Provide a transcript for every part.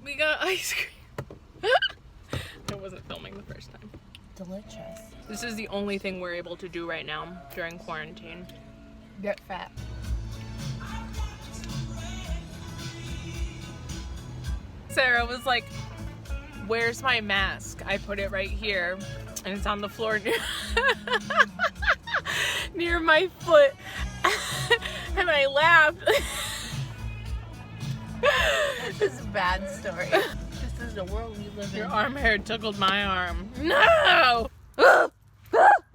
We got ice cream. I wasn't filming the first time. Delicious. This is the only thing we're able to do right now during quarantine. Get fat. Sarah was like, where's my mask? I put it right here and it's on the floor near my foot. And I laughed. This is a bad story. This is the world we live in. Your arm hair tickled my arm. No!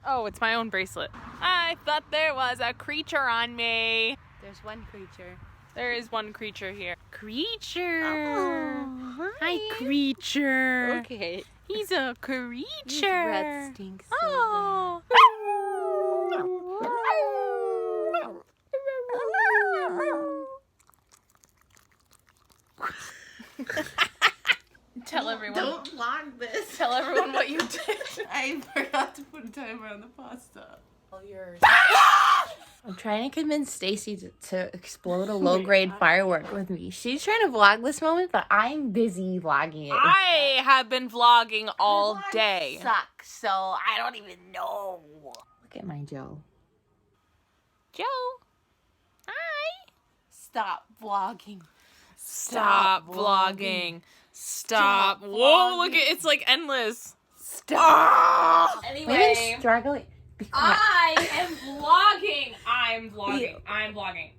Oh, it's my own bracelet. I thought there was a creature on me. There's one creature. There is one creature here. Creature! Oh, hi, creature. Okay. He's a creature. His breath stinks so Oh. Tell everyone. Don't vlog this. Tell everyone what you did. I forgot to put a timer on the pasta. All yours. I'm trying to convince Stacy to explode a low-grade firework with me. She's trying to vlog this moment, but I'm busy vlogging it. I have been vlogging all day. Sucks, so I don't even know. Look at my Joe. Joe. Hi. Stop vlogging. Stop vlogging. Stop. Whoa, look at it's like endless. Stop. Anyway. We've been struggling. I am vlogging. I'm vlogging. I'm vlogging.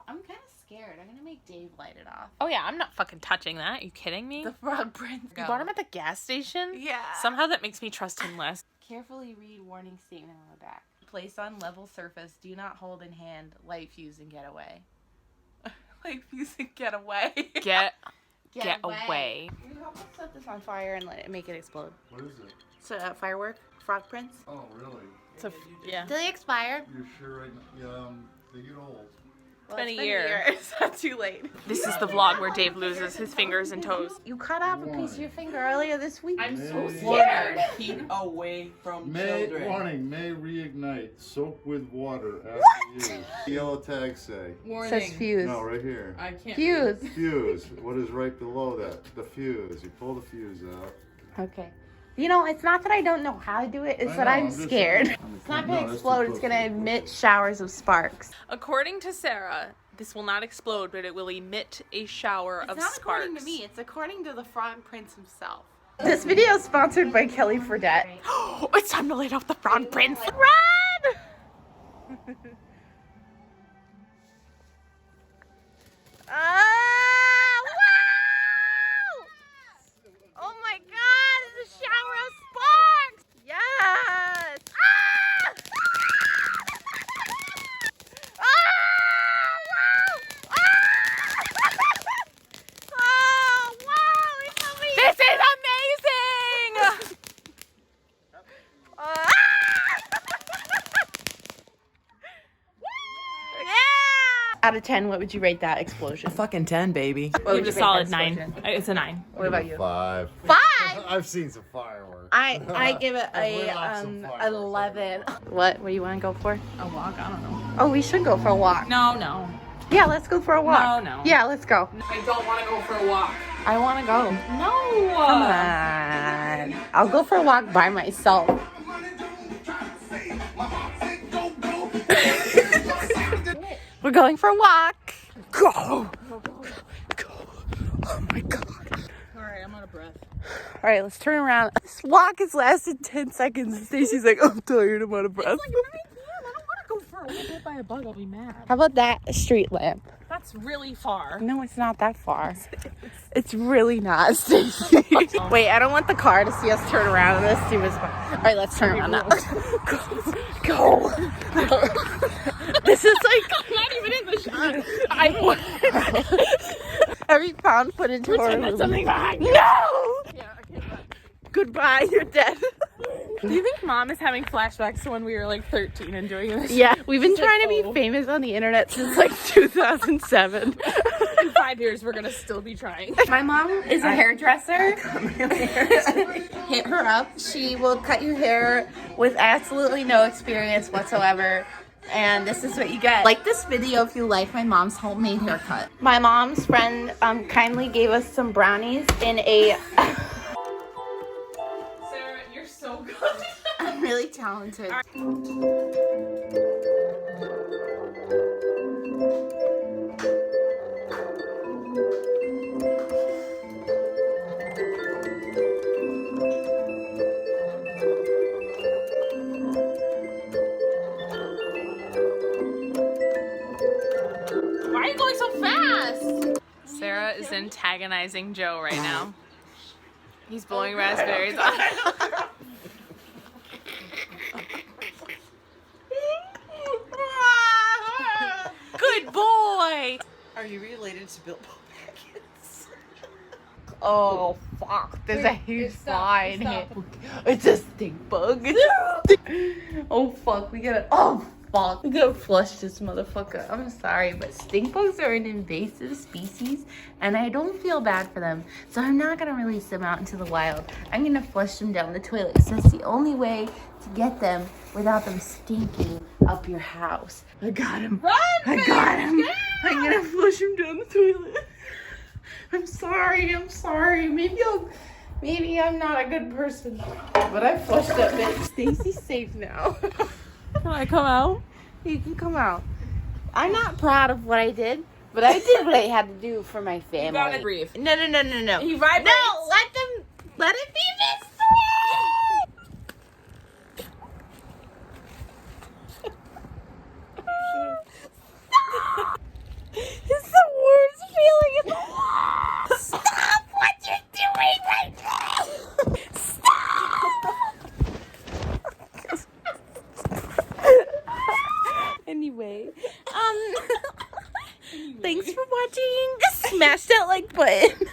I'm kind of scared. I'm gonna make Dave light it off. Oh yeah, I'm not fucking touching that. Are you kidding me? The frog prince. You bought him at the gas station? Yeah. Somehow that makes me trust him less. Carefully read warning statement on the back. Place on level surface. Do not hold in hand. Light fuse and get away. Light fuse and get away. Get away. Can you help us set this on fire and let it make it explode? What is it? It's a firework. Frog prince. Oh, really? It's a, yeah. Do they expire? You're sure right now? They get old. It's been a year. It's not too late. This is the vlog where Dave loses his fingers and toes. You cut off a piece of your finger earlier this week. I'm so scared. Keep away from May children. may reignite. Soak with water after use. The yellow tag say. Warning. It says fuse. No, right here. I can't. Fuse. Fuse. What is right below that? The fuse. You pull the fuse out. Okay. You know, it's not that I don't know how to do it, it's that I'm just scared. saying. It's not going to explode, it's going to emit showers of sparks. According to Sarah, this will not explode, but it will emit a shower of sparks. According to me, it's according to the frog prince himself. This video is sponsored by Kelly Fredette. Oh, it's time to light off the frog prince. Run! Oh my god, it's a shower of sparks! Yes! Ah! Ah! Oh, wow! It's amazing! This is amazing! Out of 10, what would you rate that explosion? Fucking 10, baby. What would Give you it a rate solid that 9. explosion? It's a 9. What about you? 5. 5? I've seen some fireworks. I give it I've lit off some a fireworks. 11. What do you want to go for? A walk? I don't know. Oh, we should go for a walk. No. Yeah, let's go for a walk. No. Yeah, let's go. I don't want to go for a walk. I want to go. No. Come on. I'll go for a walk by myself. We're going for a walk. Go. Oh my god. Alright, I'm out of breath. All right, let's turn around. This walk has lasted 10 seconds. And Stacy's like, I'm tired, I'm out of breath. It's like 9 p.m. I don't want to go for a walk. Hit by a bug, I'll be mad. How about that street lamp? That's really far. No, it's not that far. It's really not, Stacy. Wait, I don't want the car to see us turn around. Let's see what's fun. All right, let's turn around now. Go. This is like... I'm not even in the shot. Every pound put into horror movie. Something behind No! Yeah, okay, bye. Goodbye, you're dead. Do you think Mom is having flashbacks to when we were like 13 and doing this? Yeah, we've been She's trying like, to be famous on the internet since like 2007. In 5 5 years, we're gonna still be trying. My mom is a hairdresser. Hit her up. She will cut your hair with absolutely no experience whatsoever. And this is what you get. Like this video if you like my mom's homemade haircut. My mom's friend kindly gave us some brownies in a... Sarah, you're so good. I'm really talented. Why are you going so fast? Sarah is antagonizing Joe right now. He's blowing raspberries on. Good boy. Are you related to Bill Baggins? Oh fuck, there's a huge fly in here. It's a stink bug. Oh fuck, we gotta flush this motherfucker. I'm sorry, but stink bugs are an invasive species and I don't feel bad for them. So I'm not gonna release them out into the wild. I'm gonna flush them down the toilet. So that's the only way to get them without them stinking up your house. I got him. Run, I got him. I'm gonna flush him down the toilet. I'm sorry. Maybe I'm not a good person. But I flushed that bitch. Stacy's safe now. Can I come out? You can come out. I'm not proud of what I did, but I did what I had to do for my family. You gotta breathe. No. He vibrates. No, let it be this It's the worst feeling in the world. Stop what you're doing right now. Stop. Anyway, thanks for watching. Smash that like button.